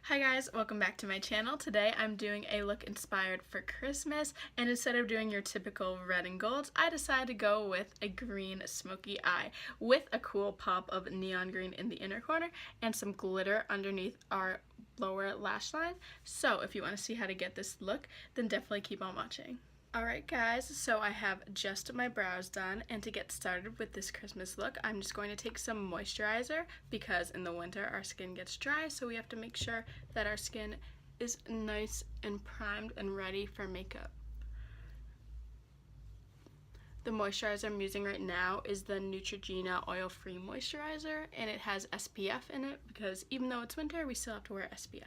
Hi guys, welcome back to my channel. Today I'm doing a look inspired for Christmas, and instead of doing your typical red and gold, I decided to go with a green smoky eye with a cool pop of neon green in the inner corner and some glitter underneath our lower lash line. So if you want to see how to get this look, then definitely keep on watching. Alright guys, so I have just my brows done, and to get started with this Christmas look, I'm just going to take some moisturizer because in the winter our skin gets dry, so we have to make sure that our skin is nice and primed and ready for makeup. The moisturizer I'm using right now is the Neutrogena Oil-Free Moisturizer, and it has SPF in it because even though it's winter, we still have to wear SPF.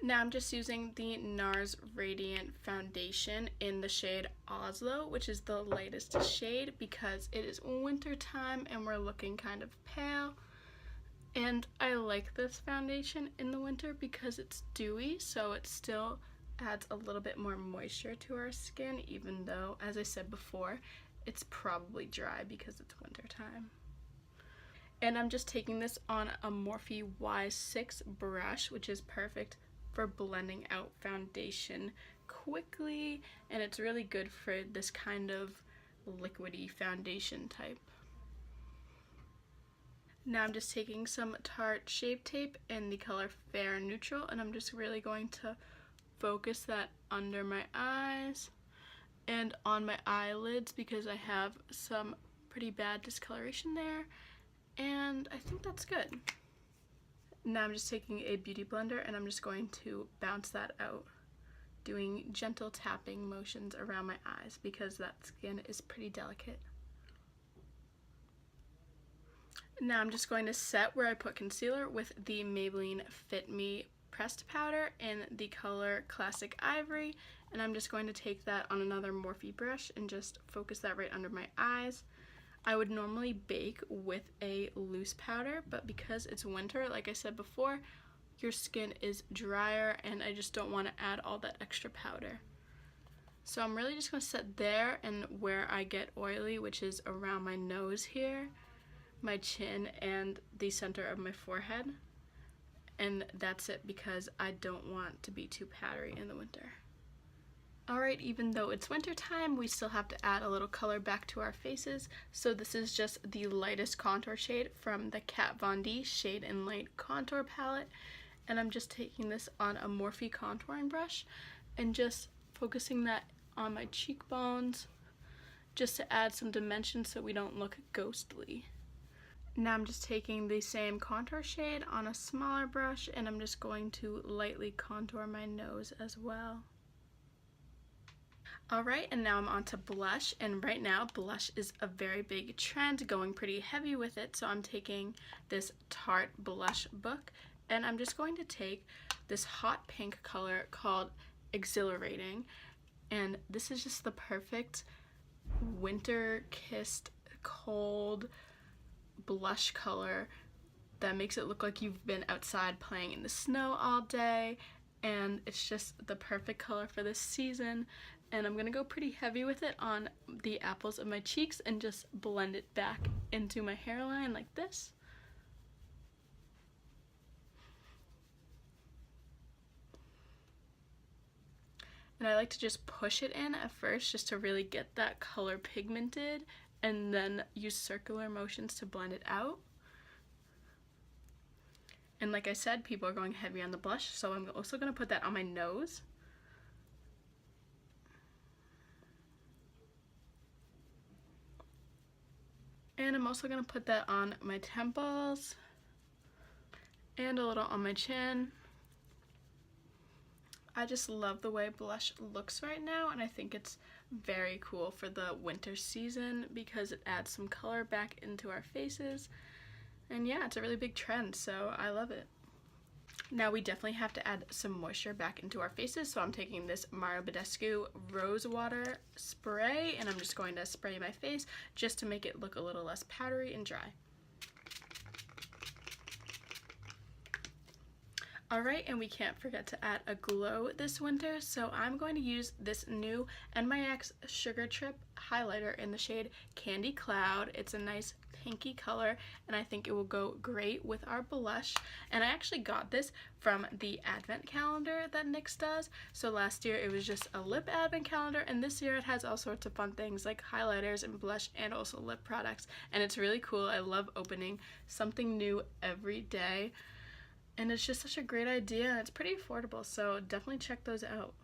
Now I'm just using the NARS Radiant Foundation in the shade Oslo, which is the lightest shade because it is winter time and we're looking kind of pale. And I like this foundation in the winter because it's dewy, so it still adds a little bit more moisture to our skin, even though, as I said before, it's probably dry because it's winter time. And I'm just taking this on a Morphe Y6 brush, which is perfect for blending out foundation quickly, and it's really good for this kind of liquidy foundation type. Now I'm just taking some Tarte Shape Tape in the color Fair Neutral, and I'm just really going to focus that under my eyes and on my eyelids because I have some pretty bad discoloration there, and I think that's good. Now I'm just taking a beauty blender and I'm just going to bounce that out, doing gentle tapping motions around my eyes because that skin is pretty delicate. Now I'm just going to set where I put concealer with the Maybelline Fit Me pressed powder in the color Classic Ivory, and I'm just going to take that on another Morphe brush and just focus that right under my eyes. I would normally bake with a loose powder, but because it's winter, like I said before, your skin is drier and I just don't want to add all that extra powder. So I'm really just going to set there and where I get oily, which is around my nose here, my chin, and the center of my forehead. And that's it because I don't want to be too powdery in the winter. Alright, even though it's winter time, we still have to add a little color back to our faces. So this is just the lightest contour shade from the Kat Von D Shade and Light Contour Palette. And I'm just taking this on a Morphe contouring brush and just focusing that on my cheekbones just to add some dimension so we don't look ghostly. Now I'm just taking the same contour shade on a smaller brush and I'm just going to lightly contour my nose as well. Alright, and now I'm on to blush, and right now blush is a very big trend, going pretty heavy with it, so I'm taking this Tarte blush book and I'm just going to take this hot pink color called Exhilarating, and this is just the perfect winter kissed cold blush color that makes it look like you've been outside playing in the snow all day, and it's just the perfect color for this season. And I'm gonna go pretty heavy with it on the apples of my cheeks and just blend it back into my hairline like this. And I like to just push it in at first just to really get that color pigmented and then use circular motions to blend it out. And like I said, people are going heavy on the blush, so I'm also gonna put that on my nose. And I'm also going to put that on my temples and a little on my chin. I just love the way blush looks right now, and I think it's very cool for the winter season because it adds some color back into our faces. And yeah, it's a really big trend, so I love it. Now we definitely have to add some moisture back into our faces, so I'm taking this Mario Badescu Rose Water spray and I'm just going to spray my face just to make it look a little less powdery and dry. Alright, and we can't forget to add a glow this winter, so I'm going to use this new NYX Sugar Trip highlighter in the shade Candy Cloud. It's a nice pinky color, and I think it will go great with our blush. And I actually got this from the advent calendar that NYX does. So last year it was just a lip advent calendar, and this year it has all sorts of fun things like highlighters and blush and also lip products. And it's really cool. I love opening something new every day. And it's just such a great idea, and it's pretty affordable, so definitely check those out.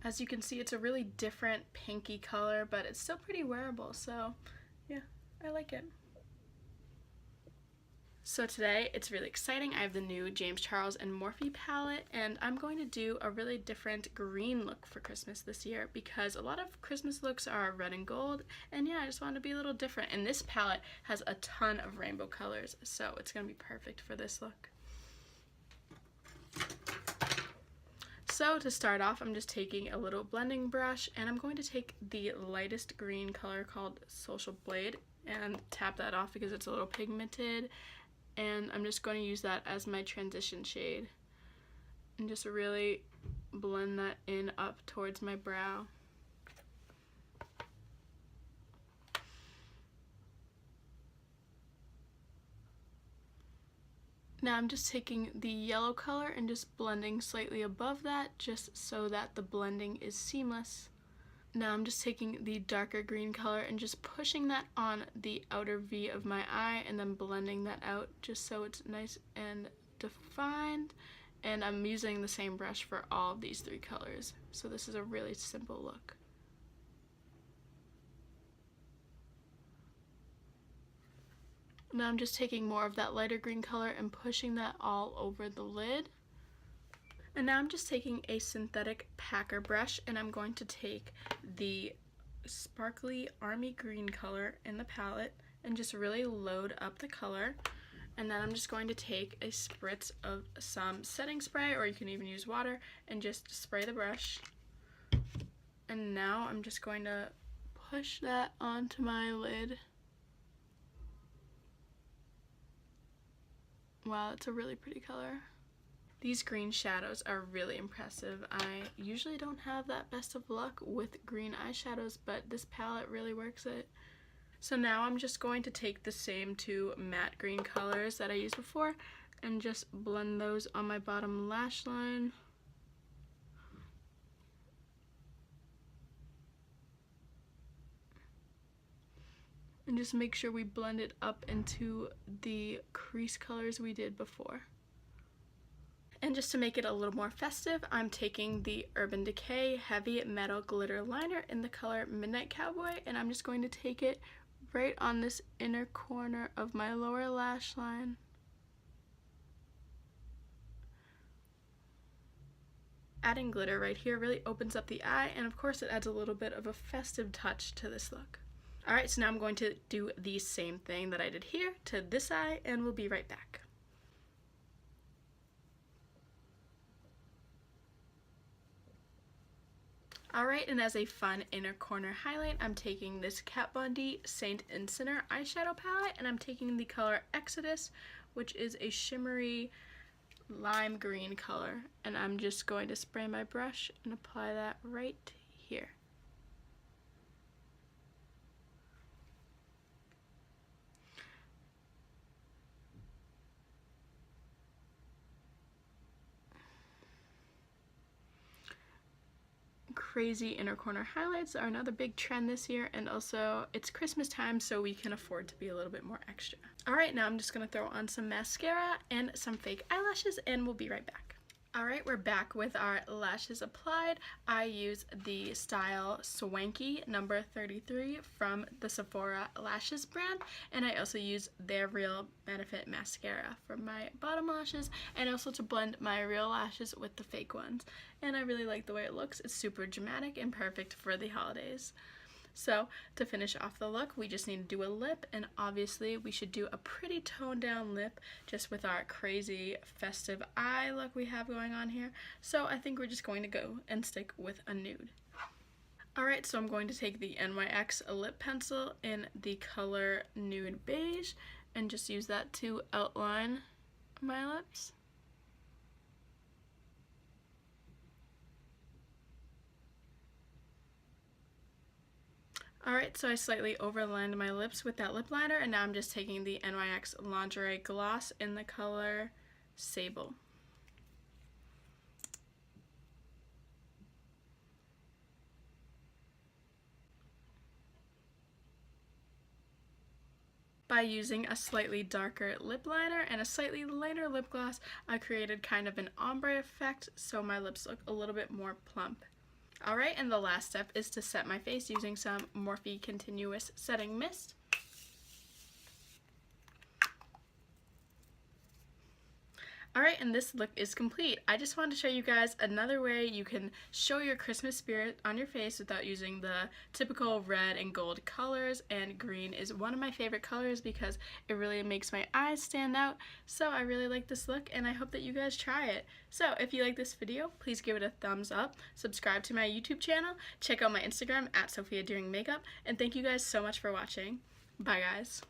As you can see, it's a really different pinky color, but it's still pretty wearable, so yeah, I like it. So today, it's really exciting. I have the new James Charles and Morphe palette, and I'm going to do a really different green look for Christmas this year because a lot of Christmas looks are red and gold, and yeah, I just wanted to be a little different. And this palette has a ton of rainbow colors, so it's going to be perfect for this look. So to start off, I'm just taking a little blending brush, and I'm going to take the lightest green color called Social Blade and tap that off because it's a little pigmented. And I'm just going to use that as my transition shade and just really blend that in up towards my brow. Now I'm just taking the yellow color and just blending slightly above that just so that the blending is seamless. Now I'm just taking the darker green color and just pushing that on the outer V of my eye and then blending that out just so it's nice and defined. And I'm using the same brush for all of these three colors. So this is a really simple look. Now I'm just taking more of that lighter green color and pushing that all over the lid. And now I'm just taking a synthetic packer brush, and I'm going to take the sparkly army green color in the palette and just really load up the color. And then I'm just going to take a spritz of some setting spray, or you can even use water, and just spray the brush. And now I'm just going to push that onto my lid. Wow, it's a really pretty color. These green shadows are really impressive. I usually don't have that best of luck with green eyeshadows, but this palette really works it. So now I'm just going to take the same two matte green colors that I used before and just blend those on my bottom lash line. And just make sure we blend it up into the crease colors we did before. And just to make it a little more festive, I'm taking the Urban Decay Heavy Metal Glitter Liner in the color Midnight Cowboy, and I'm just going to take it right on this inner corner of my lower lash line. Adding glitter right here really opens up the eye, and of course it adds a little bit of a festive touch to this look. Alright, so now I'm going to do the same thing that I did here to this eye, and we'll be right back. Alright, and as a fun inner corner highlight, I'm taking this Kat Von D Saint and Sinner eyeshadow palette, and I'm taking the color Exodus, which is a shimmery lime green color, and I'm just going to spray my brush and apply that right here. Crazy inner corner highlights are another big trend this year, and also it's Christmas time, so we can afford to be a little bit more extra. Alright, now I'm just going to throw on some mascara and some fake eyelashes, and we'll be right back. Alright, we're back with our lashes applied. I use the style Swanky number 33 from the Sephora Lashes brand, and I also use their Real Benefit mascara for my bottom lashes and also to blend my real lashes with the fake ones. And I really like the way it looks. It's super dramatic and perfect for the holidays. So to finish off the look, we just need to do a lip, and obviously we should do a pretty toned down lip just with our crazy festive eye look we have going on here. So I think we're just going to go and stick with a nude. Alright, so I'm going to take the NYX lip pencil in the color Nude Beige and just use that to outline my lips. Alright, so I slightly overlined my lips with that lip liner, and now I'm just taking the NYX Lingerie Gloss in the color Sable. By using a slightly darker lip liner and a slightly lighter lip gloss, I created kind of an ombre effect so my lips look a little bit more plump. Alright, and the last step is to set my face using some Morphe Continuous Setting Mist. Alright, and this look is complete. I just wanted to show you guys another way you can show your Christmas spirit on your face without using the typical red and gold colors, and green is one of my favorite colors because it really makes my eyes stand out. So I really like this look and I hope that you guys try it. So if you like this video, please give it a thumbs up, subscribe to my YouTube channel, check out my Instagram at SophiaDoingMakeup, and thank you guys so much for watching. Bye guys.